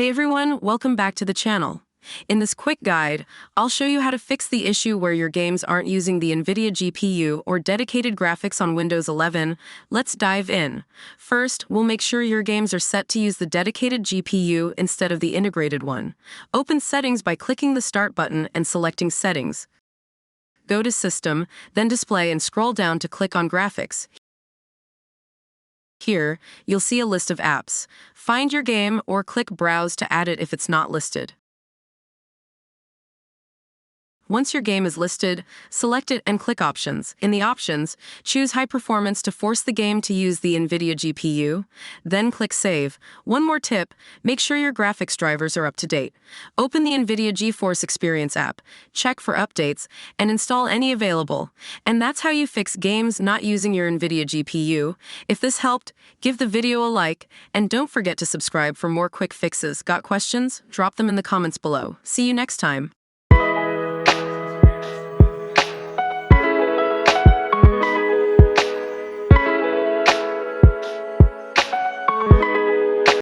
Hey everyone, welcome back to the channel. In this quick guide, I'll show you how to fix the issue where your games aren't using the NVIDIA GPU or dedicated graphics on Windows 11. Let's dive in. First, we'll make sure your games are set to use the dedicated GPU instead of the integrated one. Open Settings by clicking the Start button and selecting Settings. Go to System, then Display and scroll down to click on Graphics. Here, you'll see a list of apps. Find your game or click Browse to add it if it's not listed. Once your game is listed, select it and click Options. In the options, choose High Performance to force the game to use the NVIDIA GPU, then click Save. One more tip, make sure your graphics drivers are up to date. Open the NVIDIA GeForce Experience app, check for updates, and install any available. And that's how you fix games not using your NVIDIA GPU. If this helped, give the video a like, and don't forget to subscribe for more quick fixes. Got questions? Drop them in the comments below. See you next time.